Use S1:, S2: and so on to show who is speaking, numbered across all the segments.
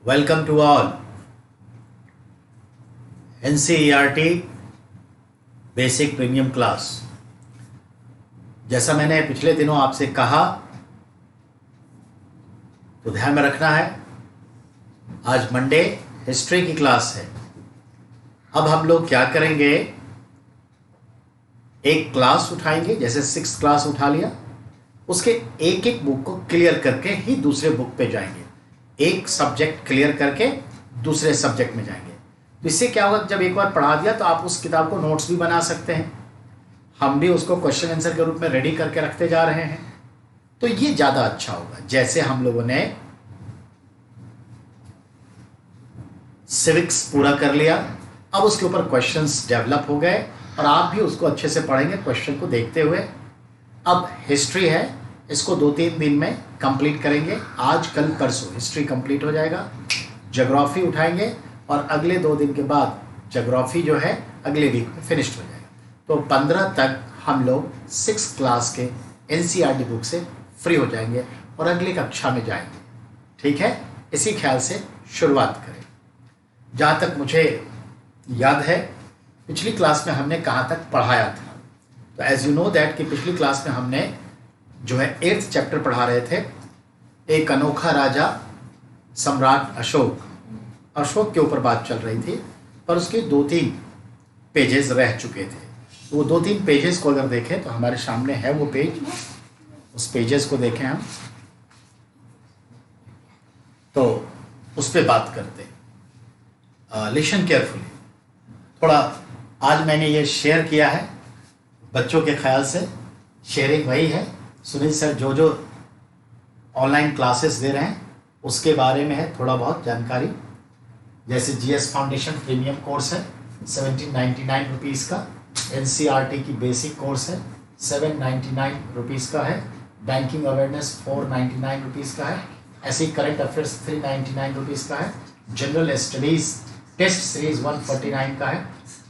S1: Welcome to all. NCERT basic premium class. जैसा मैंने पिछले दिनों आपसे कहा तो ध्यान में रखना है, आज मंडे हिस्ट्री की क्लास है। अब हम लोग क्या करेंगे, एक क्लास उठाएंगे, जैसे 6th क्लास उठा लिया, उसके एक एक बुक को क्लियर करके ही दूसरे बुक पे जाएंगे। एक सब्जेक्ट क्लियर करके दूसरे सब्जेक्ट में जाएंगे। तो इससे क्या होगा, जब एक बार पढ़ा दिया तो आप उस किताब को नोट्स भी बना सकते हैं। हम भी उसको क्वेश्चन आंसर के रूप में रेडी करके रखते जा रहे हैं, तो ये ज़्यादा अच्छा होगा। जैसे हम लोगों ने सिविक्स पूरा कर लिया, अब उसके ऊपर क्वेश्चंस डेवलप हो गए और आप भी उसको अच्छे से पढ़ेंगे क्वेश्चन को देखते हुए। अब हिस्ट्री है, इसको 2-3 दिन में कंप्लीट करेंगे। आज कल परसों हिस्ट्री कंप्लीट हो जाएगा। ज्योग्राफी उठाएंगे और अगले 2 दिन के बाद ज्योग्राफी जो है अगले वीक में फिनिश्ड हो जाएगा। तो 15 तक हम लोग 6th क्लास के NCERT बुक से फ्री हो जाएंगे और अगली कक्षा में जाएंगे। ठीक है, इसी ख्याल से शुरुआत करें। जहाँ तक मुझे याद है, पिछली क्लास में हमने कहाँ तक पढ़ाया था। तो एज यू नो दैट कि पिछली क्लास में हमने जो है 8th चैप्टर पढ़ा रहे थे। एक अनोखा राजा सम्राट अशोक के ऊपर बात चल रही थी, पर उसके 2-3 पेजेस रह चुके थे। वो 2-3 पेजेस को अगर देखें तो हमारे सामने है वो पेज, उस पेजेस को देखें हम तो उस पर बात करते हैं। Listen carefully. थोड़ा आज मैंने ये शेयर किया है बच्चों के ख्याल से, शेयरिंग वही है। सुनील सर जो ऑनलाइन क्लासेस दे रहे हैं उसके बारे में है थोड़ा बहुत जानकारी। जैसे GS फाउंडेशन प्रीमियम कोर्स है 1799 रुपीज़ का, NCERT की बेसिक कोर्स है 799 रुपीज़ का है, बैंकिंग अवेयरनेस 499 रुपीज़ का है, ऐसे करंट अफेयर्स 399 रुपीज़ का है, जनरल स्टडीज़ टेस्ट सीरीज 149 का है,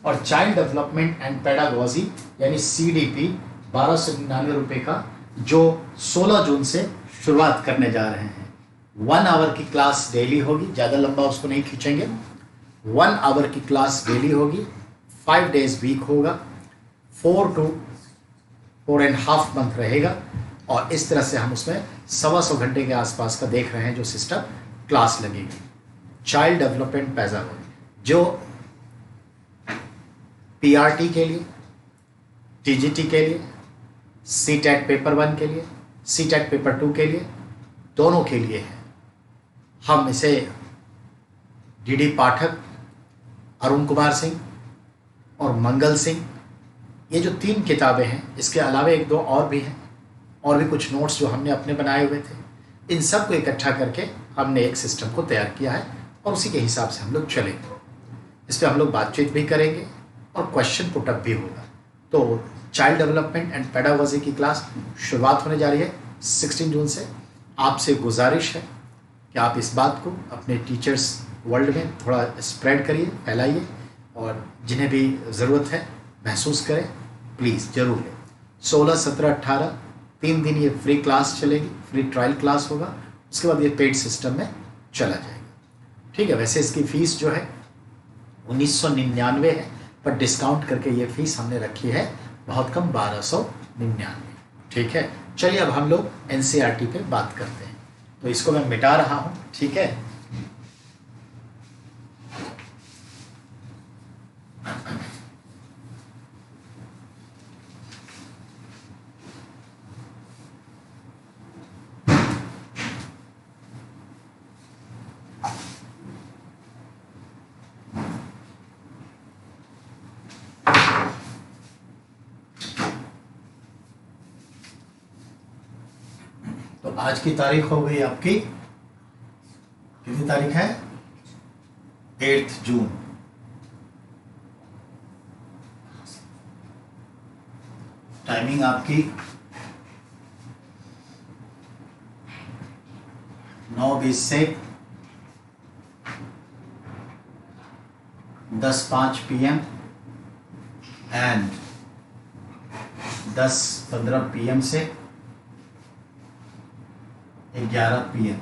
S1: और चाइल्ड डेवलपमेंट एंड पेडागोजी यानी CDP 1299 रुपये का, जो 16 जून से शुरुआत करने जा रहे हैं। 1 आवर की क्लास डेली होगी, ज़्यादा लंबा उसको नहीं खींचेंगे। 1 आवर की क्लास डेली होगी, 5 डेज वीक होगा, 4 to 4.5 मंथ रहेगा। और इस तरह से हम उसमें 125 घंटे के आसपास का देख रहे हैं जो सिस्टम क्लास लगेगी। चाइल्ड डेवलपमेंट पेडागोजी जो PRT के लिए, TGT के लिए, CTET पेपर 1 के लिए, CTET पेपर 2 के लिए, दोनों के लिए है। हम इसे DD पाठक, अरुण कुमार सिंह और मंगल सिंह, ये जो 3 किताबें हैं, इसके अलावा 1-2 और भी हैं, और भी कुछ नोट्स जो हमने अपने बनाए हुए थे, इन सब को इकट्ठा करके हमने एक सिस्टम को तैयार किया है और उसी के हिसाब से हम लोग चलेंगे। इस पर हम लोग बातचीत भी करेंगे और क्वेश्चन पुटअप भी होगा। तो चाइल्ड डेवलपमेंट एंड पेडागोजी की क्लास शुरुआत होने जा रही है 16 जून से। आपसे गुजारिश है कि आप इस बात को अपने टीचर्स वर्ल्ड में थोड़ा स्प्रेड करिए, फैलाइए, और जिन्हें भी ज़रूरत है महसूस करें, प्लीज़ ज़रूर लें। 16, 17, 18 3 दिन ये फ्री क्लास चलेगी, फ्री ट्रायल क्लास होगा, उसके बाद ये पेड सिस्टम में चला जाएगा। ठीक है, वैसे इसकी फ़ीस जो है 1999 है, पर डिस्काउंट करके ये फ़ीस हमने रखी है बहुत कम 1299। ठीक है, चलिए अब हम लोग NCERT पे बात करते हैं। तो इसको मैं मिटा रहा हूँ, ठीक है। तो आज की तारीख हो गई आपकी, कितनी तारीख है? 8 जून। टाइमिंग आपकी 9:20 से 10:05 PM एंड 10:15 PM से 11 PM।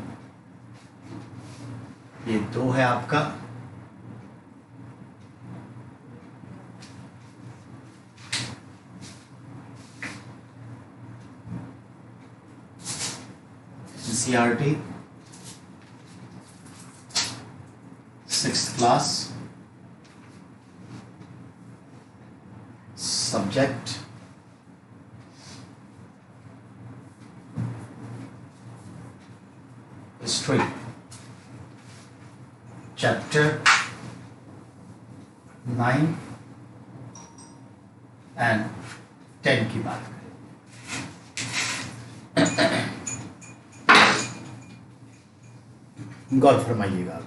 S1: ये 2 है आपका, NCERT 6th class, subject history, chapter 9 and 10 की बात करें। गौर फरमाइएगा।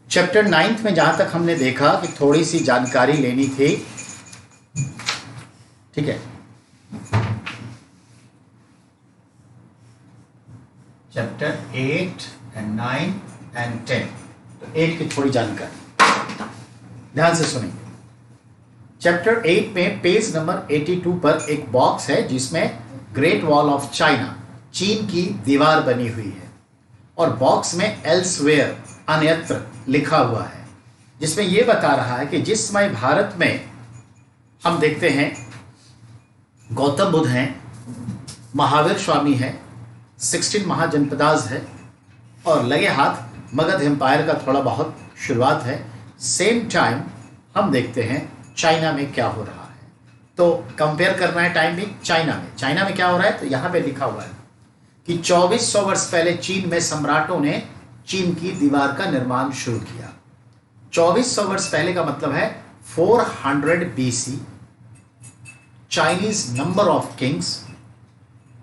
S1: चैप्टर 9 में जहां तक हमने देखा कि थोड़ी सी जानकारी लेनी थी, ठीक है। चैप्टर 8 and 9 and 10, तो 8 की थोड़ी जानकारी ध्यान से सुनिए। चैप्टर 8 में पेज नंबर 82 पर एक बॉक्स है जिसमें ग्रेट वॉल ऑफ चाइना, चीन की दीवार बनी हुई है, और बॉक्स में एल्सवेयर, अन्यत्र लिखा हुआ है, जिसमें यह बता रहा है कि जिस समय भारत में हम देखते हैं गौतम बुद्ध हैं, महावीर स्वामी हैं, 16 महाजनपदास है, और लगे हाथ मगध एम्पायर का थोड़ा बहुत शुरुआत है। सेम टाइम हम देखते हैं चाइना में क्या हो रहा है, तो कंपेयर करना है टाइम भी। चाइना में क्या हो रहा है, तो यहाँ पे लिखा हुआ है कि 2400 वर्ष पहले चीन में सम्राटों ने चीन की दीवार का निर्माण शुरू किया। 2400 वर्ष पहले का मतलब है 400 BC, Chinese number of kings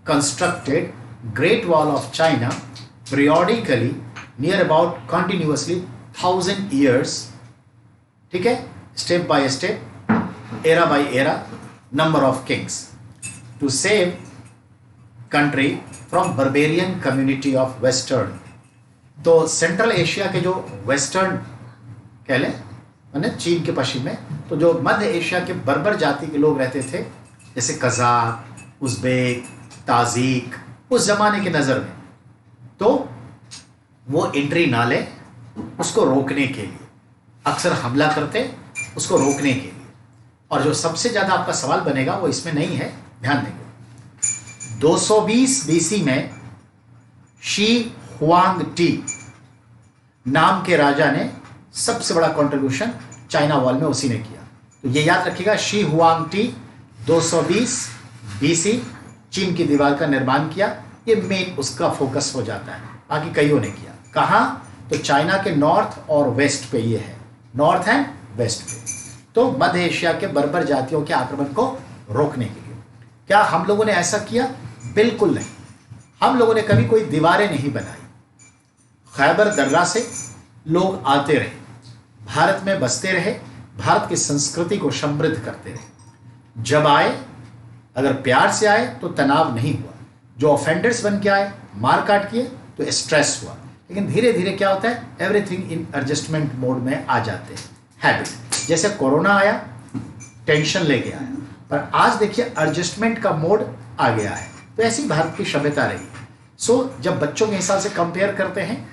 S1: constructed Great Wall of China periodically near about continuously 1000 years, ठीक है, step by step, era by era, number of kings to save country from barbarian community of western। तो central Asia के जो western कह लें, माने चीन के पश्चिम में, तो जो मध्य एशिया के बर्बर जाति के लोग रहते थे, जैसे कज़ाक, उज़्बेक, ताजिक, उस जमाने के नज़र में, तो वो एंट्री ना ले, उसको रोकने के लिए अक्सर हमला करते, उसको रोकने के लिए। और जो सबसे ज़्यादा आपका सवाल बनेगा वो इसमें नहीं है, ध्यान देंगे। 220 BC में शी हुआंग टी नाम के राजा ने सबसे बड़ा कंट्रीब्यूशन चाइना वॉल में उसी ने किया। तो ये याद रखिएगा, शी हुआंग टी 220 BC चीन की दीवार का निर्माण किया। ये मेन उसका फोकस हो जाता है, बाकी कईयों ने किया। कहाँ, तो चाइना के नॉर्थ और वेस्ट पे ये है, नॉर्थ एंड वेस्ट पे, तो मध्य एशिया के बर्बर जातियों के आक्रमण को रोकने के लिए। क्या हम लोगों ने ऐसा किया? बिल्कुल नहीं। हम लोगों ने कभी कोई दीवारें नहीं बनाई। खैबर दर्रा से लोग आते रहे, भारत में बसते रहे, भारत की संस्कृति को समृद्ध करते रहे। जब आए, अगर प्यार से आए तो तनाव नहीं हुआ। जो ऑफेंडर्स बन के आए, मार काट किए तो स्ट्रेस हुआ। लेकिन धीरे धीरे क्या होता है, एवरीथिंग इन एडजस्टमेंट मोड में आ जाते हैं। हैबिट, जैसे कोरोना आया, टेंशन लेके आया, पर आज देखिए एडजस्टमेंट का मोड आ गया है। तो ऐसी भारत की सभ्यता रही है। सो जब बच्चों के हिसाब से कंपेयर करते हैं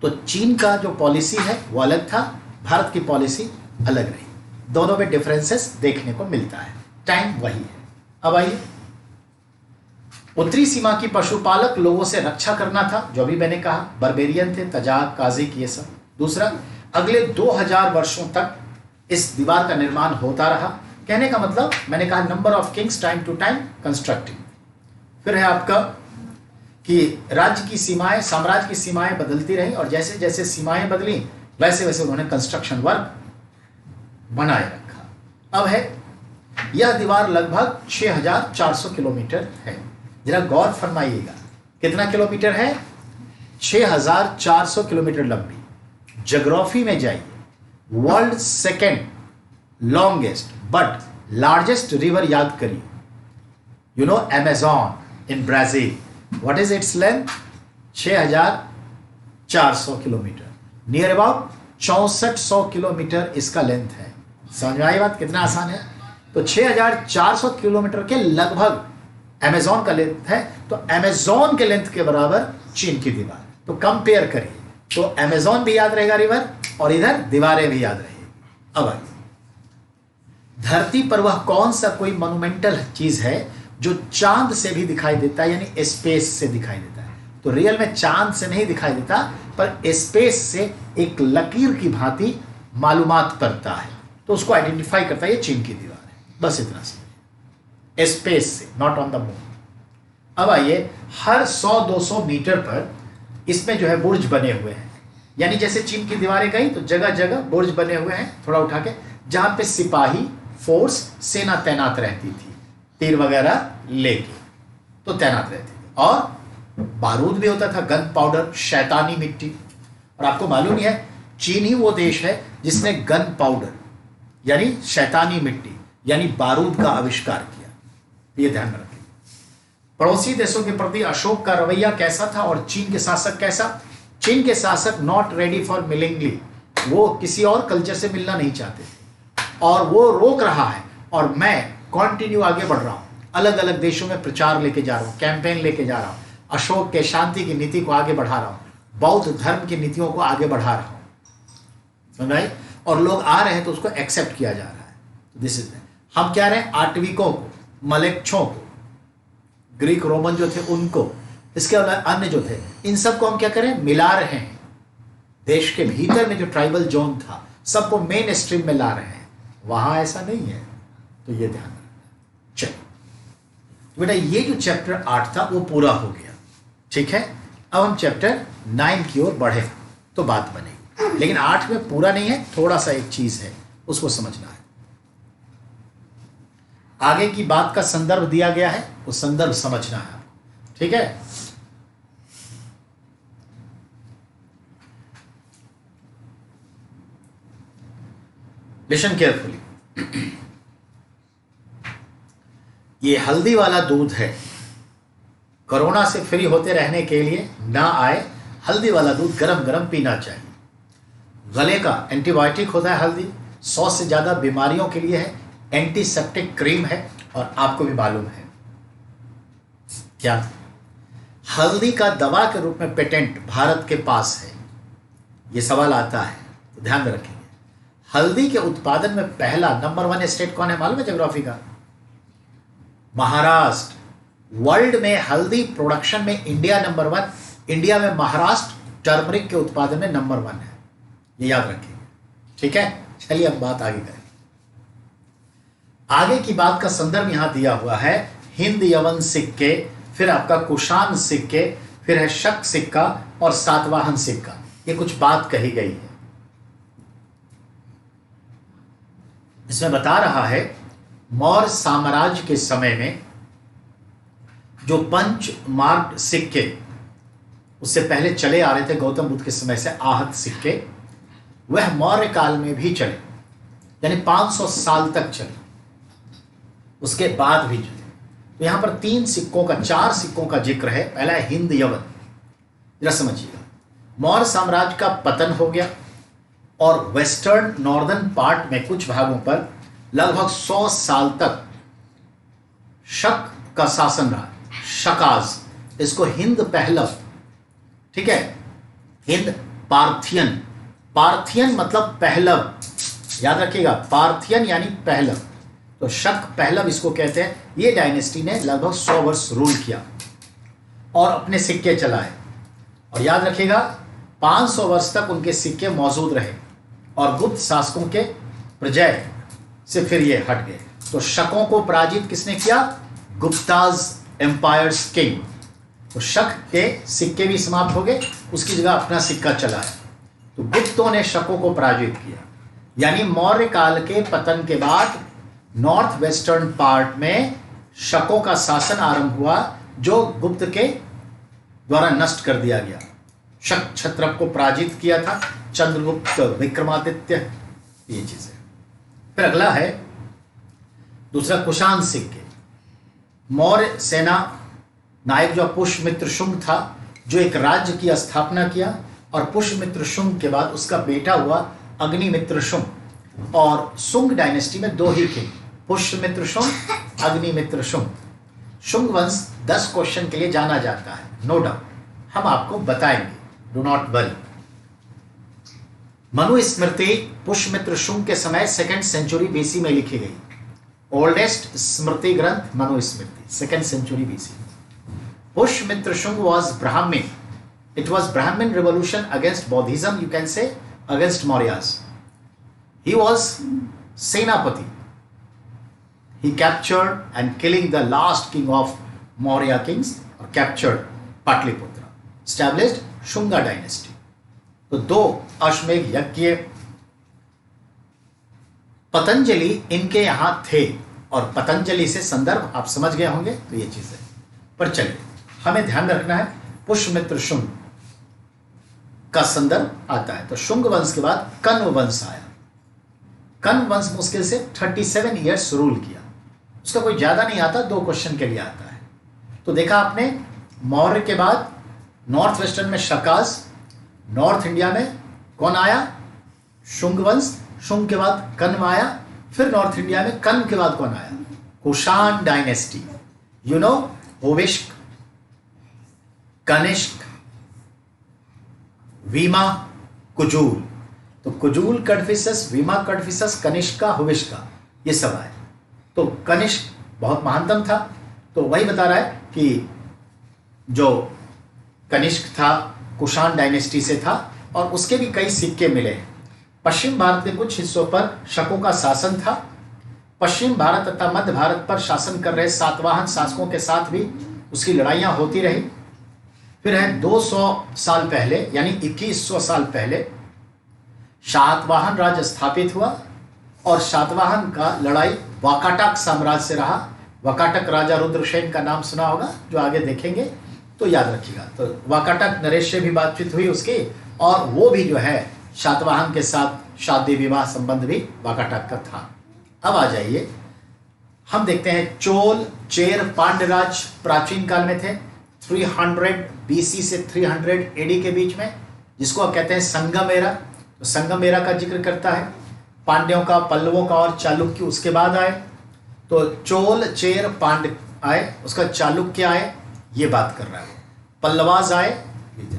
S1: तो चीन का जो पॉलिसी है वो अलग था, भारत की पॉलिसी अलग रही। दोनों में डिफरेंसेस देखने को मिलता है, टाइम वही है। अब आइए, उत्तरी सीमा की पशुपालक लोगों से रक्षा करना था, जो भी मैंने कहा, बर्बेरियन थे, तजाक, काजिक, ये सब। दूसरा, अगले 2000 वर्षों तक इस दीवार का निर्माण होता रहा। कहने का मतलब, मैंने कहा number of kings time to time constructing. फिर है आपका कि राज्य की सीमाएं, साम्राज्य की सीमाएं बदलती रही, और जैसे जैसे सीमाएं बदली वैसे वैसे उन्होंने कंस्ट्रक्शन वर्क बनाए रखा। अब है, यह दीवार लगभग 6400 किलोमीटर है। जरा गौर फरमाइएगा, कितना किलोमीटर है? 6400 किलोमीटर लंबी। ज्योग्राफी में जाइए, world second longest but largest river याद करिए। You know Amazon in Brazil, what is its length? 6400 kilometre, near about 6400 kilometre इसका लेंथ है। समझ में आई बात? कितना आसान है। तो 6400 किलोमीटर के लगभग अमेज़न का लेंथ है, तो अमेज़न के लेंथ के बराबर चीन की दीवार। तो कंपेयर करिए, तो अमेजोन भी याद रहेगा रिवर, और इधर दीवारें भी याद रहेगी। अब आइए, धरती पर वह कौन सा कोई मोनुमेंटल चीज है जो चांद से भी दिखाई देता है, यानी स्पेस से दिखाई देता है। तो रियल में चांद से नहीं दिखाई देता, पर स्पेस से एक लकीर की भांति मालूमात करता है, तो उसको आइडेंटिफाई करता है, ये चीन की दीवार है। बस इतना समझिए, स्पेस से, नॉट ऑन द मून। अब आइए, हर 100-200 मीटर पर इसमें जो है बुर्ज बने हुए हैं, यानी जैसे चीन की दीवारें गई तो जगह जगह बुर्ज बने हुए हैं, थोड़ा उठा के, जहां पे सिपाही फोर्स, सेना तैनात रहती थी, तीर वगैरह लेके तो तैनात रहती थी, और बारूद भी होता था, गन पाउडर, शैतानी मिट्टी। और आपको मालूम ही है, चीन ही वो देश है जिसने गन पाउडर यानी शैतानी मिट्टी यानी बारूद का आविष्कार किया, ये ध्यान में रखें। पड़ोसी देशों के प्रति अशोक का रवैया कैसा था और चीन के शासक कैसा? चीन के शासक नॉट रेडी फॉर मिलिंगली, वो किसी और कल्चर से मिलना नहीं चाहते थे, और वो रोक रहा है, और मैं कंटिन्यू आगे बढ़ रहा हूं, अलग अलग देशों में प्रचार लेके जा रहा हूं, कैंपेन लेके जा रहा हूं, अशोक के शांति की नीति को आगे बढ़ा रहा हूं, बौद्ध धर्म की नीतियों को आगे बढ़ा रहा हूं, समझ? और लोग आ रहे हैं तो उसको एक्सेप्ट किया जा रहा है। दिस इज, हम क्या रहे हैं, आटविकों को, मलेच्छों को, ग्रीक रोमन जो थे उनको, इसके अलावा अन्य जो थे, इन सबको हम क्या करें, मिला रहे हैं। देश के भीतर में जो ट्राइबल जोन था सबको मेन स्ट्रीम में ला रहे हैं, वहां ऐसा नहीं है, तो ये ध्यान रखना। चलिए बेटा, ये जो चैप्टर 8 था वो पूरा हो गया, ठीक है। अब हम चैप्टर 9 की ओर बढ़े तो बात बनेगी, लेकिन 8 में पूरा नहीं है, थोड़ा सा एक चीज है उसको समझना है। आगे की बात का संदर्भ दिया गया है, वो संदर्भ समझना है, ठीक है। लिसन केयरफुली, ये हल्दी वाला दूध है, कोरोना से फ्री होते रहने के लिए ना आए, हल्दी वाला दूध गरम गरम पीना चाहिए। गले का एंटीबायोटिक होता है हल्दी, 100 से ज्यादा बीमारियों के लिए है, एंटीसेप्टिक क्रीम है, और आपको भी मालूम है क्या, हल्दी का दवा के रूप में पेटेंट भारत के पास है। ये सवाल आता है तो ध्यान में रखेंगे। हल्दी के उत्पादन में पहला नंबर 1 स्टेट कौन है मालूम है ज्योग्राफी का? महाराष्ट्र। वर्ल्ड में हल्दी प्रोडक्शन में इंडिया नंबर 1, इंडिया में महाराष्ट्र टर्मरिक के उत्पादन में नंबर 1 है, ये याद रखिए, ठीक है। चलिए अब बात आगे करें। आगे की बात का संदर्भ यहां दिया हुआ है, हिंद यवन सिक्के, फिर आपका कुषाण सिक्के, फिर है शक सिक्का और सातवाहन सिक्का, ये कुछ बात कही गई है। इसमें बता रहा है मौर्य साम्राज्य के समय में जो पंच मार्क्ड सिक्के उससे पहले चले आ रहे थे, गौतम बुद्ध के समय से आहत सिक्के, वह मौर्य काल में भी चले, यानी 500 साल तक चले, उसके बाद भी चले। तो यहां पर 4 सिक्कों का जिक्र है। पहला है हिंद यवन, जरा समझिएगा। मौर्य साम्राज्य का पतन हो गया और वेस्टर्न नॉर्दर्न पार्ट में कुछ भागों पर लगभग 100 साल तक शक का शासन रहा, शकाज, इसको हिंद पहलव, ठीक है, हिंद पार्थियन, पार्थियन मतलब पहलव, याद रखिएगा, पार्थियन यानी पहलव, तो शक पहलव इसको कहते हैं। ये डायनेस्टी ने लगभग 100 वर्ष रूल किया और अपने सिक्के चलाए, और याद रखिएगा 500 वर्ष तक उनके सिक्के मौजूद रहे, और गुप्त शासकों के प्रजय से फिर ये हट गए। तो शकों को पराजित किसने किया? Guptas empires king. तो शक के सिक्के भी समाप्त हो गए, उसकी जगह अपना सिक्का चला है। तो गुप्तों ने शकों को पराजित किया, यानी मौर्य काल के पतन के बाद नॉर्थ वेस्टर्न पार्ट में शकों का शासन आरंभ हुआ, जो गुप्त के द्वारा नष्ट कर दिया गया। शक क्षत्रप को पराजित किया था चंद्रगुप्त विक्रमादित्य, ये चीजें। फिर अगला है दूसरा कुषाण सिक्के। मौर्य सेना नायक जो पुष्यमित्र शुंग था, जो एक राज्य की स्थापना किया, और पुष्यमित्र शुंग के बाद उसका बेटा हुआ अग्निमित्र शुंग। और शुंग डायनेस्टी में 2 ही थे, पुष्यमित्र शुंग, अग्निमित्र शुंग। शुंग वंश 10 क्वेश्चन के लिए जाना जाता है, नो डाउट, हम आपको बताएंगे do not worry. Manusmriti Pushyamitra Shunga के समय 2nd सेंचुरी बीसी में लिखी गई। ओल्डेस्ट स्मृति ग्रंथ Manusmriti 2nd century BC. Pushyamitra Shunga was Brahmin. It was Brahmin revolution against Buddhism, you can say, against Mauryas. He was Senapati. He captured and killing the last king of Maurya kings, or captured Patliputra, established Shunga dynasty. तो 2 अश्वमेध यज्ञ पतंजलि इनके यहां थे, और पतंजलि से संदर्भ आप समझ गए होंगे। तो ये चीज है, पर चलिए हमें ध्यान रखना है पुष्यमित्र शुंग का संदर्भ आता है। तो शुंग वंश के बाद कण्व वंश आया। कण्व वंश मुश्किल से 37 ईयर्स रूल किया। उसका कोई ज्यादा नहीं आता, 2 क्वेश्चन के लिए आता है। तो देखा आपने, मौर्य के बाद नॉर्थ वेस्टर्न में शकाज, नॉर्थ इंडिया में कौन आया? शुंग वंश। शुंग के बाद कण्व आया, फिर नॉर्थ इंडिया में कण्व के बाद कौन आया? Kushan dynasty. You know, Huvishka, Kanishka, Vima, Kujula. तो कुजूल कड़फिसस, वीमा कड़फिसस, कनिष्का, हुविष्का, ये सब आए। तो कनिष्क बहुत महानतम था। तो वही बता रहा है कि जो कनिष्क था कुषाण डायनेस्टी से था, और उसके भी कई सिक्के मिले। पश्चिम भारत के कुछ हिस्सों पर शकों का शासन था। पश्चिम भारत तथा मध्य भारत पर शासन कर रहे सातवाहन शासकों के साथ भी उसकी लड़ाइयाँ होती रही। फिर है 200 साल पहले, यानी 2100 साल पहले शातवाहन राज्य स्थापित हुआ, और शातवाहन का लड़ाई वाकाटक साम्राज्य से रहा। वाकाटक राजा रुद्रसेन का नाम सुना होगा, जो आगे देखेंगे तो याद रखिएगा। तो वाकाटक नरेश से भी बातचीत हुई उसकी, और वो भी जो है शातवाहन के साथ शादी विवाह संबंध भी वाकाटक का था। अब आ जाइए, हम देखते हैं चोल, चेर, पांड्यराज प्राचीन काल में थे। 300 BC से 300 AD के बीच में, जिसको आप कहते हैं संगम एरा। तो संगम एरा का जिक्र करता है। पांड्यों का, पल्लवों का और चालुक्य उसके बाद आए। तो चोल, चेर, पांड्य आए, उसका चालुक्य आए, ये बात कर रहा है। पल्लवाज आए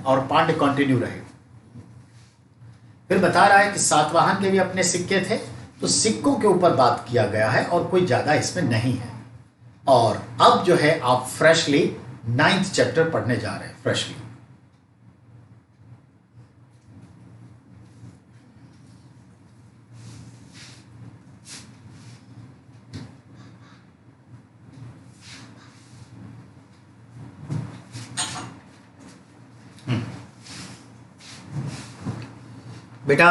S1: और पांड्य कंटिन्यू रहे। फिर बता रहा है कि सातवाहन के भी अपने सिक्के थे। तो सिक्कों के ऊपर बात किया गया है, और कोई ज्यादा इसमें नहीं है। और अब जो है आप फ्रेशली 9th चैप्टर पढ़ने जा रहे हैं। फ्रेशली बेटा,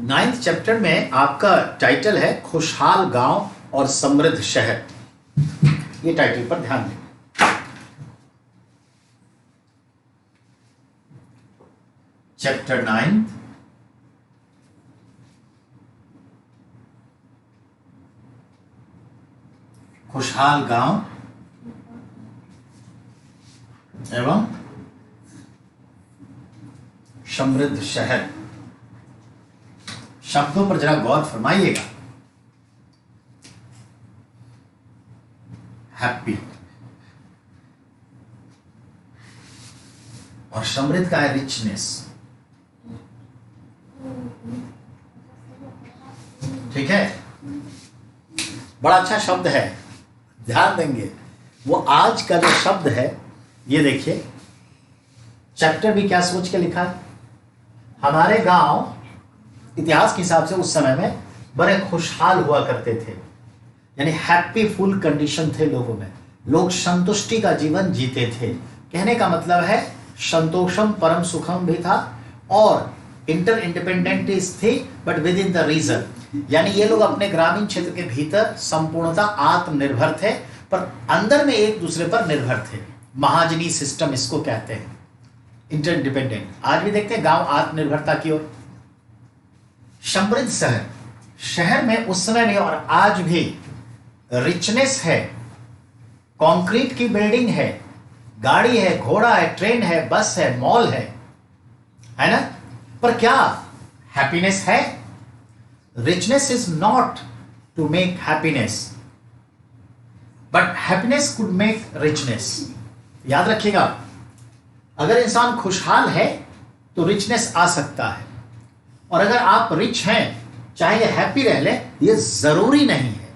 S1: 9th चैप्टर में आपका टाइटल है खुशहाल गांव और समृद्ध शहर। ये टाइटल पर ध्यान दें। चैप्टर 9 खुशहाल गांव एवं समृद्ध शहर। शब्दों पर जरा गौर फरमाइएगा। हैप्पी और समृद्ध का है रिचनेस। ठीक है, बड़ा अच्छा शब्द है, ध्यान देंगे। वो आज का जो शब्द है, ये देखिए, चैप्टर भी क्या सोच के लिखा है। हमारे गांव इतिहास के हिसाब से उस समय में बड़े खुशहाल हुआ करते थे, यानी हैप्पी फुल कंडीशन थे लोगों में। लोग संतुष्टि का जीवन जीते थे। कहने का मतलब है संतोषम परम सुखम भी था, और इंटर इंडिपेंडेंस थी, but within the region. यानी ये लोग अपने ग्रामीण क्षेत्र के भीतर संपूर्णतः आत्मनिर्भर थे, पर अंदर में एक दूसरे पर निर्भर थे। महाजनी सिस्टम इसको कहते हैं, इंटर इंडिपेंडेंट। आज भी देखते हैं गांव आत्मनिर्भरता की ओर। समृद्ध शहर, शहर में उस समय भी और आज भी रिचनेस है। कंक्रीट की बिल्डिंग है, गाड़ी है, घोड़ा है, ट्रेन है, बस है, मॉल है ना? पर क्या हैप्पीनेस है? Richness is not to make happiness, but happiness could make richness. याद रखिएगा, अगर इंसान खुशहाल है तो रिचनेस आ सकता है, और अगर आप रिच हैं, चाहे ये हैप्पी रह ले, ये जरूरी नहीं है।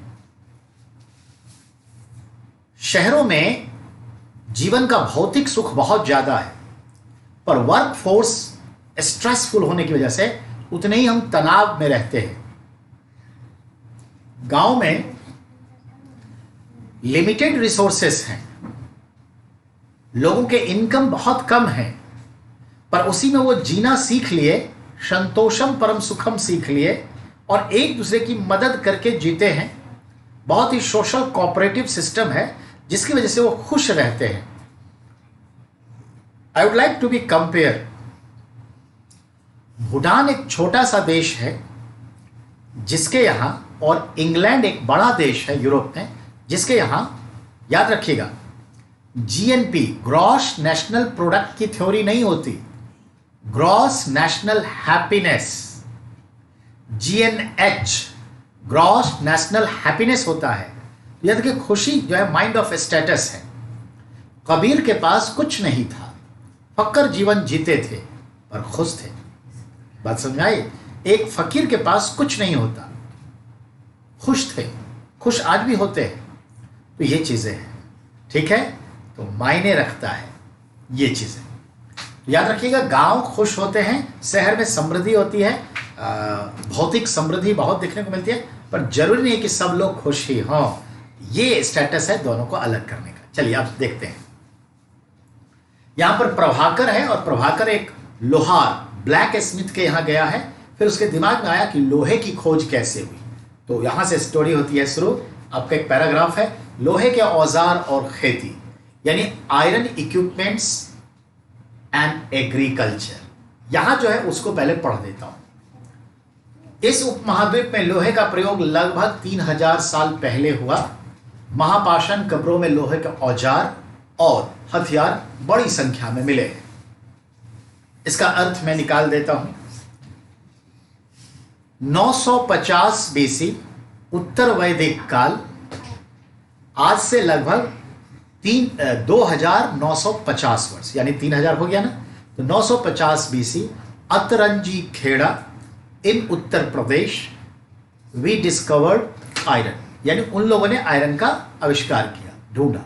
S1: शहरों में जीवन का भौतिक सुख बहुत ज्यादा है, पर वर्क फोर्स स्ट्रेसफुल होने की वजह से उतने ही हम तनाव में रहते हैं। गांव में लिमिटेड रिसोर्सेस हैं, लोगों के इनकम बहुत कम है, पर उसी में वो जीना सीख लिए, संतोषम परम सुखम सीख लिए, और एक दूसरे की मदद करके जीते हैं। बहुत ही सोशल कोऑपरेटिव सिस्टम है, जिसकी वजह से वो खुश रहते हैं। I would like to be compare, Bhutan एक छोटा सा देश है जिसके यहां, और इंग्लैंड एक बड़ा देश है यूरोप में, जिसके यहां, याद रखिएगा, जीएनपी ग्रॉस नेशनल प्रोडक्ट की थ्योरी नहीं होती, gross national happiness, GNH gross national happiness होता है। याद रखिए, खुशी जो है माइंड ऑफ स्टेटस है। कबीर के पास कुछ नहीं था, फक्र जीवन जीते थे पर खुश थे। बात समझ आई? एक फकीर के पास कुछ नहीं होता, खुश थे, खुश आज भी होते हैं। तो ये चीजें हैं, ठीक है, तो मायने रखता है ये चीजें। तो याद रखिएगा, गांव खुश होते हैं, शहर में समृद्धि होती है, भौतिक समृद्धि बहुत देखने को मिलती है, पर जरूरी नहीं कि सब लोग खुश ही हों। ये स्टेटस है दोनों को अलग करने का। चलिए आप देखते हैं, यहां पर प्रभाकर है, और प्रभाकर एक लोहार ब्लैक स्मिथ के यहां गया है। फिर उसके दिमाग में आया कि लोहे की खोज कैसे हुई। तो यहां से स्टोरी होती है शुरू। आपका एक पैराग्राफ है, लोहे के औजार और खेती, यानी आयरन इक्विपमेंट्स एंड एग्रीकल्चर। यहां जो है उसको पहले पढ़ देता हूं। इस उपमहाद्वीप में लोहे का प्रयोग लगभग 3000 साल पहले हुआ। महापाषाण कब्रों में लोहे के औजार और हथियार बड़ी संख्या में मिले हैं। इसका अर्थ मैं निकाल देता हूं। 950 बीसी उत्तर वैदिक काल, आज से लगभग 2950 वर्ष, यानी 3000 हो गया ना। तो 950 BC Atranji Khera in Uttar Pradesh, we discovered iron, यानी उन लोगों ने आयरन का आविष्कार किया, ढूंढा।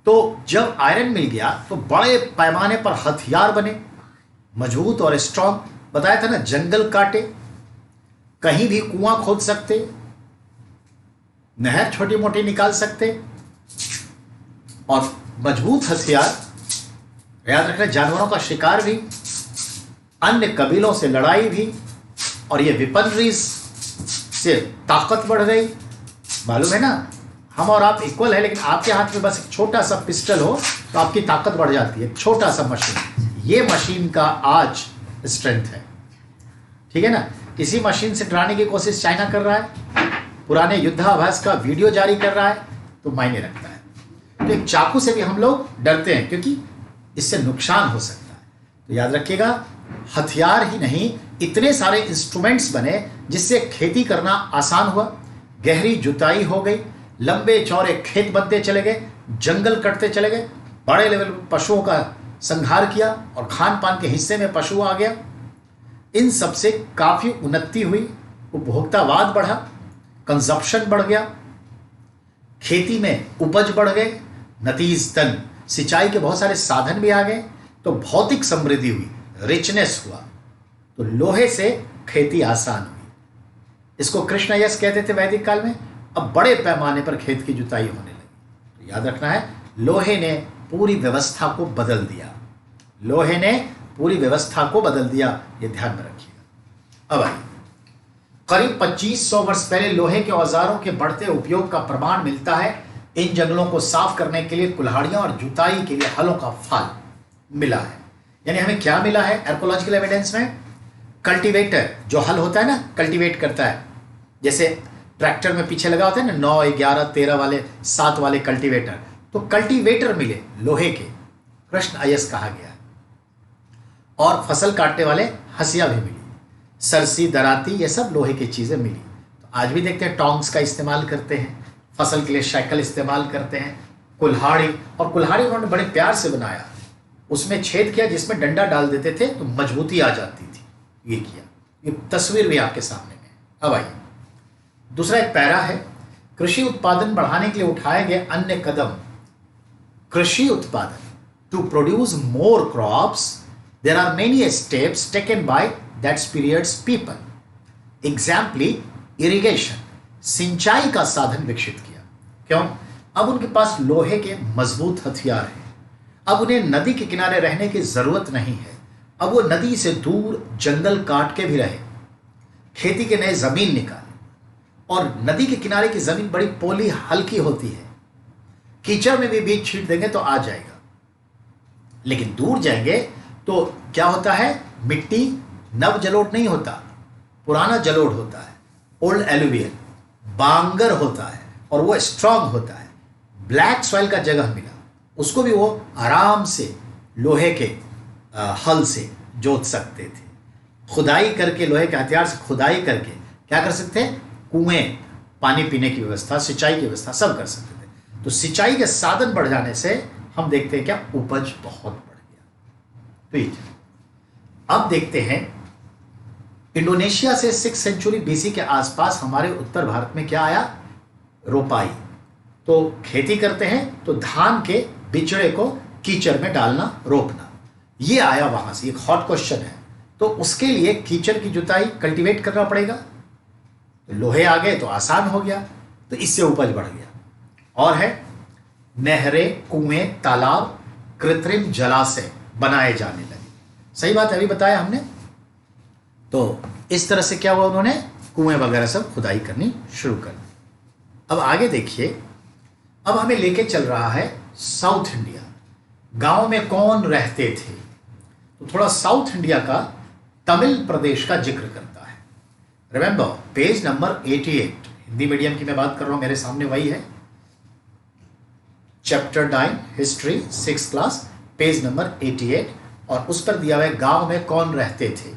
S1: तो जब आयरन मिल गया तो बड़े पैमाने पर हथियार बने, मजबूत और स्ट्रांग। बताया था ना, जंगल काटे, कहीं भी कुआं खोद सकते, नहर छोटी मोटी निकाल सकते, और मजबूत हथियार। याद रखना, जानवरों का शिकार भी, अन्य कबीलों से लड़ाई भी, और ये वेपनरीज से ताकत बढ़ गई। मालूम है ना, हम और आप इक्वल है, लेकिन आपके हाथ में बस एक छोटा सा पिस्टल हो तो आपकी ताकत बढ़ जाती है। छोटा सा मशीन, ये मशीन का आज स्ट्रेंथ है, ठीक है ना। किसी मशीन से डराने की कोशिश चाइना कर रहा है, पुराने युद्धाभ्यास का वीडियो जारी कर रहा है, तो मायने रखता है। तो एक चाकू से भी हम लोग डरते हैं, क्योंकि इससे नुकसान हो सकता है। तो याद रखिएगा, हथियार ही नहीं, इतने सारे इंस्ट्रूमेंट्स बने जिससे खेती करना आसान हुआ। गहरी जुताई हो गई, लंबे चौड़े खेत बनते चले गए, जंगल कटते चले गए, बड़े लेवल पर पशुओं का संहार किया, और खान पान के हिस्से में पशु आ गया। इन सब से काफी उन्नति हुई, उपभोक्तावाद बढ़ा, कंजप्शन बढ़ गया, खेती में उपज बढ़ गए, नतीजतन सिंचाई के बहुत सारे साधन भी आ गए, तो भौतिक समृद्धि हुई, रिचनेस हुआ। तो लोहे से खेती आसान हुई। इसको कृष्ण यश कहते थे वैदिक काल में। अब बड़े पैमाने पर खेत की जुताई होने लगी। तो याद रखना है, लोहे ने पूरी व्यवस्था को बदल दिया, लोहे ने पूरी व्यवस्था को बदल दिया, ये ध्यान में रखिएगा। अब आइए, करीब 2500 वर्ष पहले लोहे के औजारों के बढ़ते उपयोग का प्रमाण मिलता है। इन जंगलों को साफ करने के लिए कुल्हाड़ियां और जुताई के लिए हलों का फाल मिला है। यानी हमें क्या मिला है आर्कोलॉजिकल एविडेंस में? कल्टीवेटर, जो हल होता है ना, कल्टीवेट करता है, जैसे ट्रैक्टर में पीछे लगा होता है ना 9, 11, 13 वाले, 7 वाले कल्टीवेटर। तो कल्टीवेटर मिले लोहे के, कृष्ण अयस कहा गया। और फसल काटने वाले हंसिया भी मिली, सरसी, दराती, ये सब लोहे की चीजें मिली। तो आज भी देखते हैं टोंग्स का इस्तेमाल करते हैं, फसल के लिए साइकिल इस्तेमाल करते हैं, कुल्हाड़ी। और कुल्हाड़ी उन्होंने बड़े प्यार से बनाया, उसमें छेद किया जिसमें डंडा डाल देते थे तो मजबूती आ जाती थी। ये किया, ये तस्वीर भी आपके सामने में। अब आइए दूसरा एक पैरा है, कृषि उत्पादन बढ़ाने के लिए उठाए गए अन्य कदम। कृषि उत्पादन, to produce more crops there are many steps taken by that periods people. Example irrigation, सिंचाई का साधन विकसित किया। क्यों? अब उनके पास लोहे के मजबूत हथियार हैं। अब उन्हें नदी के किनारे रहने की जरूरत नहीं है। अब वो नदी से दूर जंगल काट के भी रहे, खेती के नए जमीन निकाले। और नदी के किनारे की जमीन बड़ी पोली हल्की होती है, कीचड़ में भी बीज छींट देंगे तो आ जाएगा। लेकिन दूर जाएंगे तो क्या होता है, मिट्टी नव जलोढ़ नहीं होता, पुराना जलोढ़ होता है, ओल्ड एलुवियल, बांगर होता है और वो स्ट्रांग होता है। ब्लैक सॉइल का जगह मिला, उसको भी वो आराम से लोहे के हल से जोत सकते थे। खुदाई करके, लोहे के हथियार से खुदाई करके क्या कर सकते हैं, कुएं, पानी पीने की व्यवस्था, सिंचाई की व्यवस्था सब कर सकते थे। तो सिंचाई के साधन बढ़ जाने से हम देखते हैं क्या, उपज बहुत बढ़ गया। ठीक, अब देखते हैं इंडोनेशिया से 6 सेंचुरी बीसी के आसपास हमारे उत्तर भारत में क्या आया, रोपाई। तो खेती करते हैं तो धान के बिचड़े को कीचड़ में डालना, रोपना, ये आया वहां से। एक हॉट क्वेश्चन है। तो उसके लिए कीचड़ की जुताई, कल्टीवेट करना पड़ेगा। तो लोहे आ गए तो आसान हो गया, तो इससे उपज बढ़ गया। और है नहरें, कुएं, तालाब, कृत्रिम जलाशय बनाए जाने लगे। सही बात है, अभी बताया हमने। तो इस तरह से क्या हुआ, उन्होंने कुएं वगैरह सब खुदाई करनी शुरू कर दी। अब आगे देखिए, अब हमें लेके चल रहा है साउथ इंडिया। गांव में कौन रहते थे, तो थोड़ा साउथ इंडिया का, तमिल प्रदेश का जिक्र करता है। Remember page number 88, Hindi medium की मैं बात कर रहा हूं, मेरे सामने वही है, chapter 9 history 6th class, page number 88, और उस पर दिया हुआ है गांव में कौन रहते थे।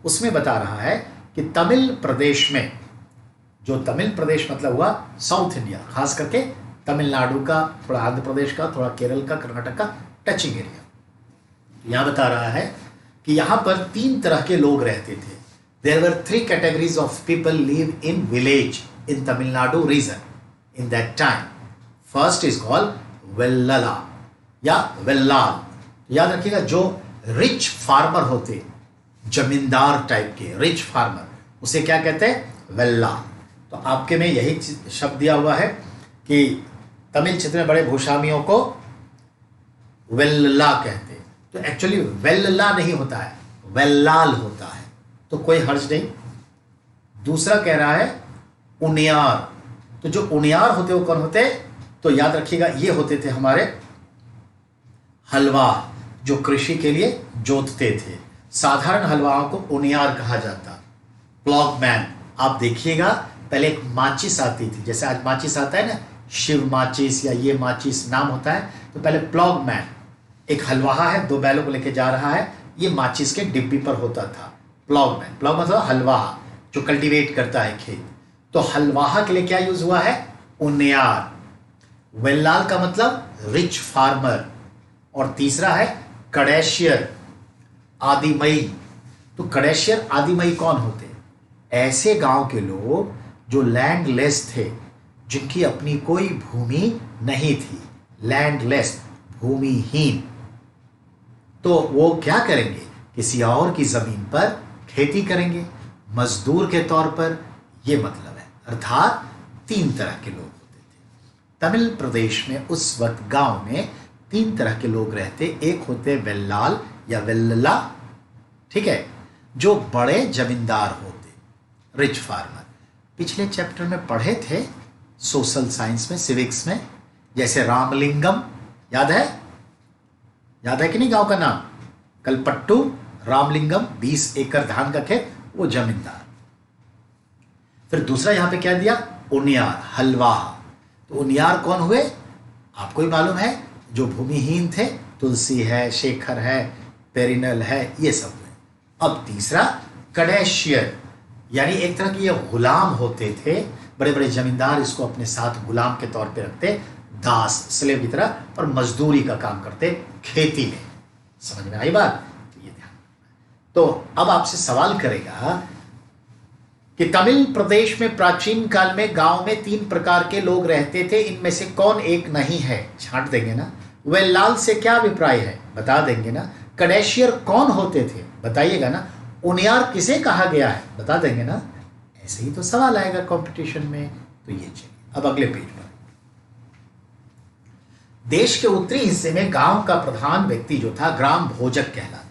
S1: उसमें बता रहा है कि तमिल प्रदेश में, जो तमिल प्रदेश मतलब हुआ साउथ इंडिया, खास करके तमिलनाडु का, थोड़ा आंध्र प्रदेश का, थोड़ा केरल का, कर्नाटक का टचिंग एरिया। यहां बता रहा है कि यहां पर 3 तरह के लोग रहते थे। There were 3 categories of people live in village in Tamil Nadu region in that time. First is called Vellala या वेल्लाल। याद रखिएगा, जो रिच फार्मर होते, जमींदार टाइप के रिच फार्मर, उसे क्या कहते हैं, वेल्लाल। तो आपके में यही शब्द दिया हुआ है कि तमिल क्षेत्र में बड़े भूस्वामियों को वेल्ला कहते हैं। तो एक्चुअली वेल्ला नहीं होता है, वेल्लाल होता है, तो कोई हर्ज नहीं। दूसरा कह रहा है उनियार। तो जो उनियार होते वो कौन होते, तो याद रखिएगा ये होते थे हमारे हलवा, जो कृषि के लिए जोतते थे। साधारण हलवाओं को उनियार कहा जाता। प्लॉगमैन, आप देखिएगा पहले एक माचिस आती थी, जैसे आज माचिस आता है ना, शिव माचिस या ये माचिस नाम होता है, तो पहले प्लॉगमैन, एक हलवाहा है, 2 बैलों को लेके जा रहा है, ये माचिस के डिब्बी पर होता था प्लॉगमैन। प्लॉग मतलब हलवाहा, जो कल्टीवेट करता है खेत। तो हलवाहा के लिए क्या यूज हुआ है, उनियार। वेल्लाल का मतलब रिच फार्मर। और तीसरा है कड़ैशियर, आदिमई। तो कड़ैशियर, आदिमई कौन होते, ऐसे गांव के लोग जो लैंडलेस थे, जिनकी अपनी कोई भूमि नहीं थी, लैंडलेस, भूमिहीन। तो वो क्या करेंगे, किसी और की जमीन पर खेती करेंगे, मजदूर के तौर पर, ये मतलब है। अर्थात 3 तरह के लोग होते थे तमिल प्रदेश में। उस वक्त गांव में 3 तरह के लोग रहते। एक होते वेल्लाल या वेल्ला, ठीक है, जो बड़े जमींदार होते, रिच फार्मर। पिछले चैप्टर में पढ़े थे सोशल साइंस में, सिविक्स में, जैसे रामलिंगम, याद है, याद है कि नहीं गांव का नाम, कलपट्टू रामलिंगम, 20 एकड़ धान का खेत, वो जमींदार। फिर दूसरा यहां पे क्या दिया, उनियार, हलवाहा। तो उनियार कौन हुए, आपको ही मालूम है, जो भूमिहीन थे, तुलसी है, शेखर है, पेरिनल है, ये सब हुए। अब तीसरा कड़ैशियर, यानी एक तरह के ये गुलाम होते थे, बड़े बड़े जमींदार इसको अपने साथ गुलाम के तौर पे रखते, दास, स्लेव की तरह, और मजदूरी का काम करते खेती में। समझ में आई बात? तो ये ध्यान। तो अब आपसे सवाल करेगा कि तमिल प्रदेश में प्राचीन काल में गांव में 3 प्रकार के लोग रहते थे, इनमें से कौन एक नहीं है? छांट देंगे ना। वेल्लाल से क्या अभिप्राय है? बता देंगे ना। कडेशियर कौन होते थे? बताइएगा ना। उनियार किसे कहा गया है? बता देंगे ना। ऐसे ही तो सवाल आएगा कंपटीशन में। तो ये चलिए अब अगले पेज पर। देश के उत्तरी हिस्से में गांव का प्रधान व्यक्ति जो था ग्राम भोजक कहलाता।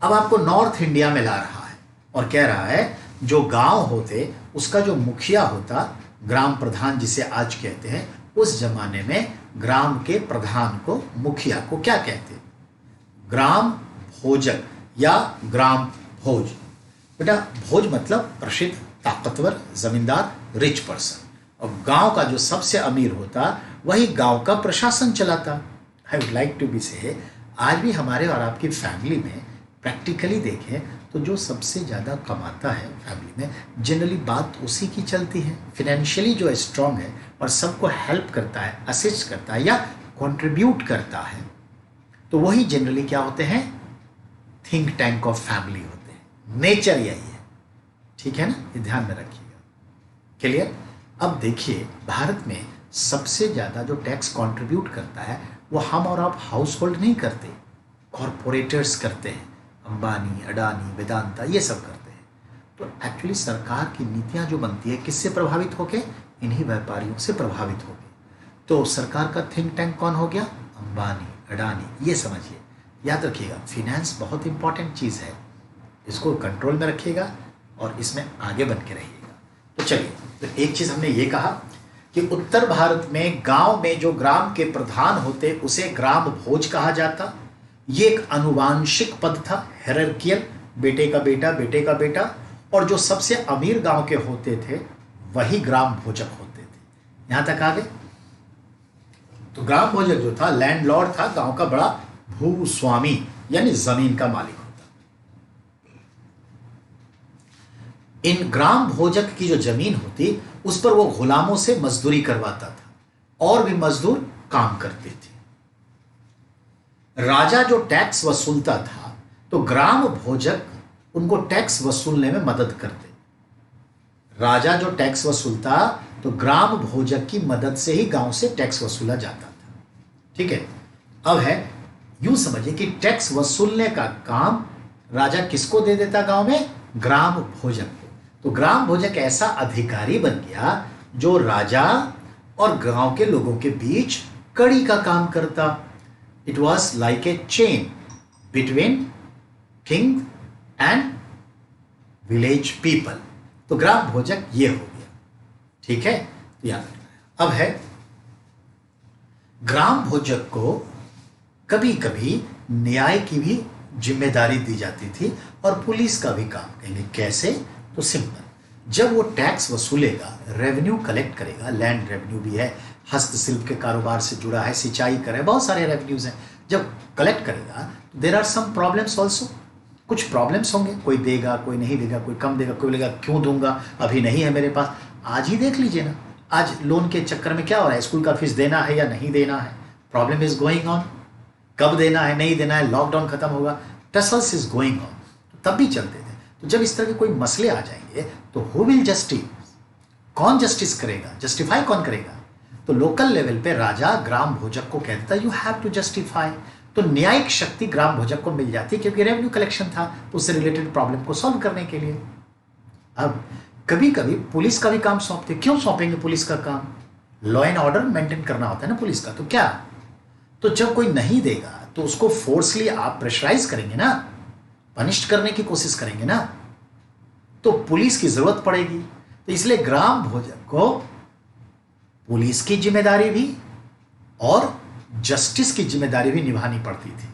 S1: अब आपको नॉर्थ इंडिया में ला रहा है और कह रहा है जो गांव होते उसका जो मुखिया होता, ग्राम प्रधान जिसे आज कहते हैं, उस जमाने में ग्राम के प्रधान को, मुखिया को क्या कहते? ग्राम भोजक या ग्राम भोज। बेटा भोज मतलब प्रसिद्ध, ताकतवर, जमींदार, रिच पर्सन। और गांव का जो सबसे अमीर होता वही गांव का प्रशासन चलाता। I would like to be say, आज भी हमारे और आपकी फैमिली में प्रैक्टिकली देखें तो जो सबसे ज़्यादा कमाता है फैमिली में, जनरली बात उसी की चलती है। फिनेंशियली जो स्ट्रांग है और सबको हेल्प करता है, असिस्ट करता है या कंट्रीब्यूट करता है, तो वही जनरली क्या होते हैं? थिंक टैंक ऑफ फैमिली होते हैं। नेचर यही है, ठीक है ना? ये ध्यान में रखिएगा। क्लियर? अब देखिए भारत में सबसे ज़्यादा जो टैक्स कंट्रीब्यूट करता है वो हम और आप हाउस होल्ड नहीं करते, कॉरपोरेटर्स करते हैं। अंबानी, अडानी, वेदांता ये सब करते हैं। तो एक्चुअली सरकार की नीतियां जो बनती है किससे प्रभावित होके? इन्हीं व्यापारियों से प्रभावित होके। तो सरकार का थिंक टैंक कौन हो गया? अंबानी, अडानी। ये समझिए, याद रखिएगा, फिनेंस बहुत इंपॉर्टेंट चीज़ है, इसको कंट्रोल में रखिएगा और इसमें आगे बन के रहिएगा। तो चलिए, तो एक चीज़ हमने ये कहा कि उत्तर भारत में गांव में जो ग्राम के प्रधान होते उसे ग्राम भोज कहा जाता। ये एक अनुवांशिक पद था, हेरार्कियल, बेटे का बेटा, बेटे का बेटा। और जो सबसे अमीर गांव के होते थे वही ग्राम भोजक होते थे। यहां तक आ गए? तो ग्राम भोजक जो था लैंडलॉर्ड था, गांव का बड़ा भूस्वामी यानी जमीन का मालिक होता। इन ग्राम भोजक की जो जमीन होती उस पर वो गुलामों से मजदूरी करवाता था और भी मजदूर काम करते थे। राजा जो टैक्स वसूलता था तो ग्राम भोजक उनको टैक्स वसूलने में मदद करते। राजा जो टैक्स वसूलता तो ग्राम भोजक की मदद से ही गांव से टैक्स वसूला जाता था। ठीक है? अब है यूं समझिए कि टैक्स वसूलने का काम राजा किसको दे देता गांव में? ग्राम भोजक को। तो ग्राम भोजक ऐसा अधिकारी बन गया जो राजा और गांव के लोगों के बीच कड़ी का काम करता। It was like a chain between king and village people. तो ग्राम भोजक ये हो गया। ठीक है? याद रखना। अब है ग्राम भोजक को कभी कभी न्याय की भी जिम्मेदारी दी जाती थी और पुलिस का भी काम। कहेंगे कैसे? तो सिंपल, जब वो टैक्स वसूलेगा, रेवेन्यू कलेक्ट करेगा, लैंड रेवेन्यू भी है, हस्तशिल्प के कारोबार से जुड़ा है, सिंचाई करे, बहुत सारे रेवेन्यूज हैं। जब कलेक्ट करेगा तो there are some problems also. कुछ प्रॉब्लम्स होंगे, कोई देगा, कोई नहीं देगा, कोई कम देगा, कोई बोलेगा क्यों दूंगा, अभी नहीं है मेरे पास। आज ही देख लीजिए ना, आज लोन के चक्कर में क्या हो रहा है, स्कूल का फीस देना है या नहीं देना है, प्रॉब्लम इज गोइंग ऑन। कब देना है, नहीं देना है, लॉकडाउन खत्म होगा, टसल्स इज गोइंग ऑन, तब भी चलते थे। तो जब इस तरह के कोई मसले आ जाएंगे तो हु विल जस्टिस, कौन जस्टिस करेगा, जस्टिफाई कौन करेगा? तो लोकल लेवल पे राजा ग्राम भोजक को कहता यू हैव टू जस्टिफाई। तो न्यायिक शक्ति ग्राम भोजक को मिल जाती क्योंकि रेवेन्यू कलेक्शन था, तो उससे रिलेटेड प्रॉब्लम को सॉल्व करने के लिए। अब कभी कभी पुलिस का भी काम सौंपते। क्यों सौंपेंगे पुलिस का काम? लॉ एंड ऑर्डर मेंटेन करना होता है ना पुलिस का। तो क्या, तो जब कोई नहीं देगा तो उसको फोर्सली आप प्रेशराइज करेंगे ना, पनिश करने की कोशिश करेंगे ना, तो पुलिस की जरूरत पड़ेगी। तो इसलिए ग्राम भोजक को पुलिस की जिम्मेदारी भी और जस्टिस की जिम्मेदारी भी निभानी पड़ती थी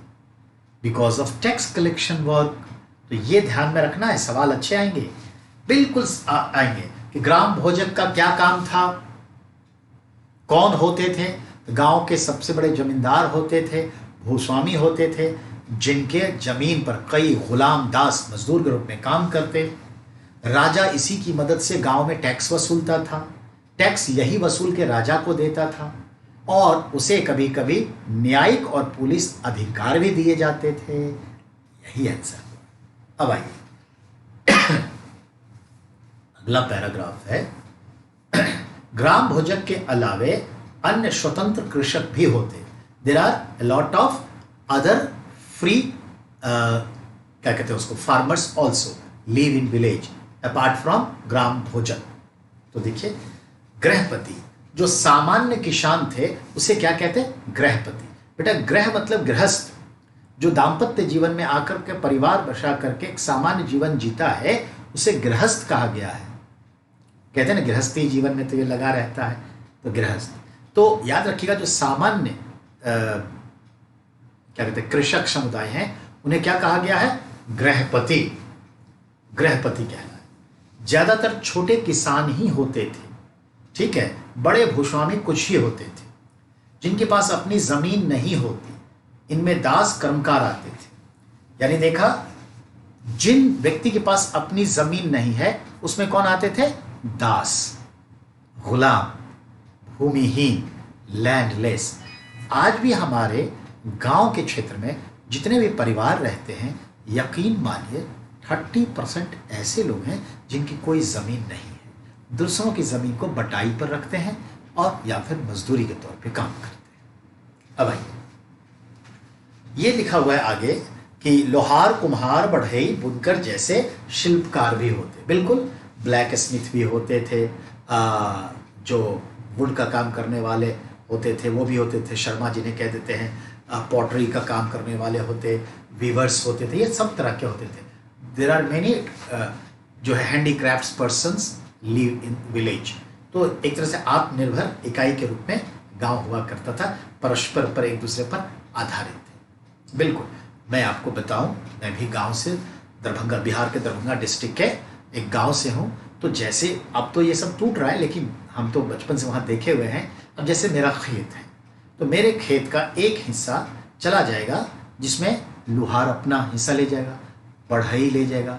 S1: because of tax collection work. तो ये ध्यान में रखना है, सवाल अच्छे आएंगे, बिल्कुल आएंगे कि ग्राम भोजक का क्या काम था, कौन होते थे? गांव के सबसे बड़े जमींदार होते थे, भूस्वामी होते थे, जिनके जमीन पर कई गुलाम दास मजदूर के रूप में काम करते। राजा इसी की मदद से गांव में टैक्स वसूलता था, टैक्स यही वसूल के राजा को देता था। और उसे कभी कभी न्यायिक और पुलिस अधिकार भी दिए जाते थे। यही आंसर। अब आइए अगला पैराग्राफ है, ग्राम भोजक के अलावे अन्य स्वतंत्र कृषक भी होते। There are a lot of other free क्या कहते हैं उसको, farmers also live in village apart from ग्राम भोजक। तो देखिए, गृहपति जो सामान्य किसान थे उसे क्या कहते हैं, गृहपति। बेटा ग्रह मतलब गृहस्थ, जो दाम्पत्य जीवन में आकर के परिवार बसा करके एक सामान्य जीवन जीता है उसे गृहस्थ कहा गया है। कहते हैं ना गृहस्थी जीवन में तो ये लगा रहता है, तो गृहस्थ। तो याद रखिएगा जो सामान्य क्या कहते हैं कृषक समुदाय हैं उन्हें क्या कहा गया है, गृहपति। गृहपति कहना है। ज्यादातर छोटे किसान ही होते थे, ठीक है, बड़े भूस्वामी कुछ ही होते थे जिनके पास अपनी जमीन नहीं होती। इनमें दास कर्मकार आते थे। यानी देखा, जिन व्यक्ति के पास अपनी जमीन नहीं है उसमें कौन आते थे, दास, गुलाम, भूमिहीन, लैंडलेस। आज भी हमारे गांव के क्षेत्र में जितने भी परिवार रहते हैं, यकीन मानिए 30% ऐसे लोग हैं जिनकी कोई ज़मीन नहीं है, दूसरों की ज़मीन को बटाई पर रखते हैं और या फिर मजदूरी के तौर पे काम करते हैं। अब आइए, ये लिखा हुआ है आगे कि लोहार, कुम्हार, बढ़ई, बुनकर जैसे शिल्पकार भी होते। बिल्कुल, ब्लैक स्मिथ भी होते थे, जो वुड का काम करने वाले होते थे वो भी होते थे, शर्मा जिन्हें कह देते हैं, पॉटरी का काम करने वाले होते, वीवर्स होते थे, ये सब तरह के होते थे। देर आर मैनी जो है handicrafts persons live in village. तो एक तरह से आत्मनिर्भर इकाई के रूप में गांव हुआ करता था, परस्पर पर एक दूसरे पर आधारित थे। बिल्कुल, मैं आपको बताऊं, मैं भी गांव से, दरभंगा, बिहार के दरभंगा डिस्ट्रिक्ट के एक गांव से हूं। तो जैसे अब तो ये सब टूट रहा है, लेकिन हम तो बचपन से वहाँ देखे हुए हैं। अब जैसे मेरा खेत है, तो मेरे खेत का एक हिस्सा चला जाएगा जिसमें लुहार अपना हिस्सा ले जाएगा, बढ़ई ले जाएगा,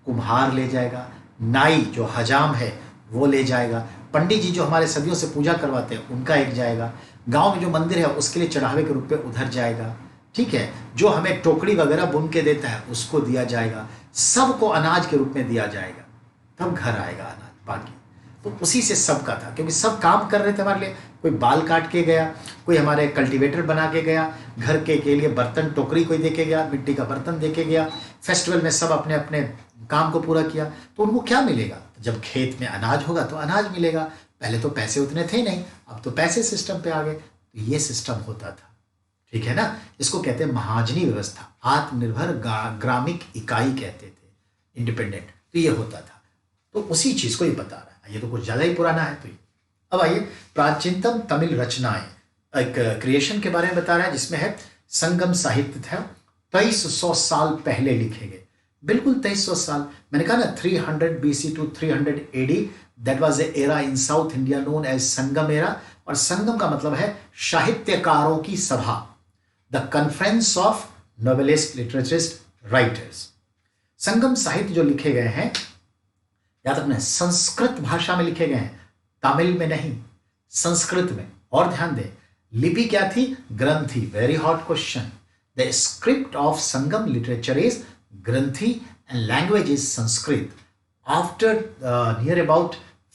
S1: कुम्हार ले जाएगा, नाई जो हजाम है वो ले जाएगा, पंडित जी जो हमारे सदियों से पूजा करवाते हैं उनका एक जाएगा, गांव में जो मंदिर है उसके लिए चढ़ावे के रूप में उधर जाएगा, ठीक है, जो हमें टोकरी वगैरह बुन के देता है उसको दिया जाएगा, सबको अनाज के रूप में दिया जाएगा, तब घर आएगा अनाज बाकी। तो उसी से सबका था, क्योंकि सब काम कर रहे थे हमारे लिए। कोई बाल काट के गया, कोई हमारे कल्टीवेटर बना के गया, घर के लिए बर्तन टोकरी कोई दे के गया, मिट्टी का बर्तन दे के गया। फेस्टिवल में सब अपने अपने काम को पूरा किया। तो उनको क्या मिलेगा, जब खेत में अनाज होगा तो अनाज मिलेगा। पहले तो पैसे उतने थे नहीं, अब तो पैसे सिस्टम पे आ गए। तो ये सिस्टम होता था, ठीक है ना। इसको कहते हैं महाजनी व्यवस्था, आत्मनिर्भर ग्रामीण इकाई कहते थे, इंडिपेंडेंट। तो ये होता था। तो उसी चीज को ये बता रहा है। ये तो कुछ ज्यादा ही पुराना है। तो अब आइए, प्राचीनतम तमिल रचनाएं, एक क्रिएशन के बारे में बता रहा है जिसमें है संगम साहित्य था, 2300 साल पहले लिखे गए। बिल्कुल 2300 साल। मैंने कहा ना 300 BC to 300 AD, that was a era in South India known as Sangam era. और संगम का मतलब है साहित्यकारों की सभा, the conference of novelist, literaturist, writers. Sangam साहित्य जो लिखे गए हैं, याद रखना, संस्कृत भाषा में लिखे गए हैं, तमिल में नहीं, संस्कृत में। और ध्यान दें, लिपि क्या थी, Granthi. Very hot question. The script of Sangam literature is Granthi and language is Sanskrit. After near about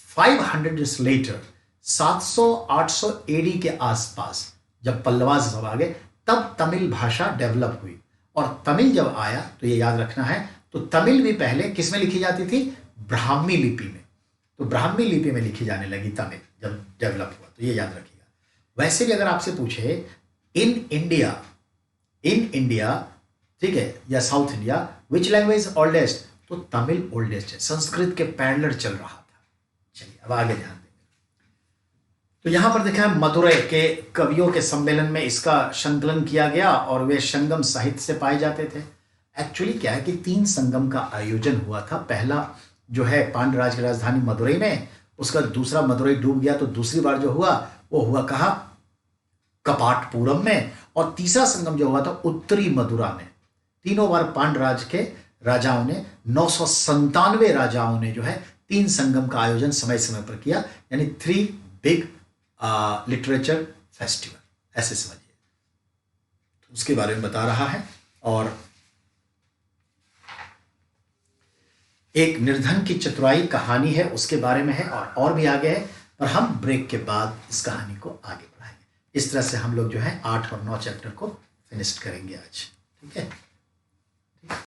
S1: 500 years later, 700-800 AD के आसपास, जब पल्लवास सब आ गए, तब तमिल भाषा डेवलप हुई। और तमिल जब आया, तो ये याद रखना है, तो तमिल भी पहले किस में लिखी जाती थी, ब्राह्मी लिपि में। तो ब्राह्मी लिपि में लिखी जाने लगी तमिल जब डेवलप हुआ। तो ये याद रखिएगा। वैसे भी अगर आपसे पूछे इन इंडिया, ठीक है, या south India, which language oldest, तो तमिल ओल्डेस्ट है। संस्कृत के पैरेलल चल रहा था। चलिए अब आगे ध्यान देंगे। तो यहां पर देखा है, मदुरै के कवियों के सम्मेलन में इसका संकलन किया गया और वे संगम साहित्य से पाए जाते थे। एक्चुअली क्या है कि 3 संगम का आयोजन हुआ था। पहला जो है पांड्य की राजधानी मदुरै में, उसका दूसरा मदुरै डूब गया, तो दूसरी बार जो हुआ वो हुआ कहाँ, कपाटपुरम में। और तीसरा संगम जो हुआ था उत्तरी मदुरा में। तीनों बार पांड्य राज के राजाओं ने, 997 राजाओं ने जो है 3 संगम का आयोजन समय समय पर किया। यानी 3 बिग लिटरेचर फेस्टिवल, ऐसे समझिए। तो उसके बारे में बता रहा है और एक निर्धन की चतुराई कहानी है, उसके बारे में है और भी आगे है, पर हम ब्रेक के बाद इस कहानी को आगे बढ़ाएंगे। इस तरह से हम लोग जो है 8 और 9 चैप्टर को फिनिश करेंगे आज, ठीक है।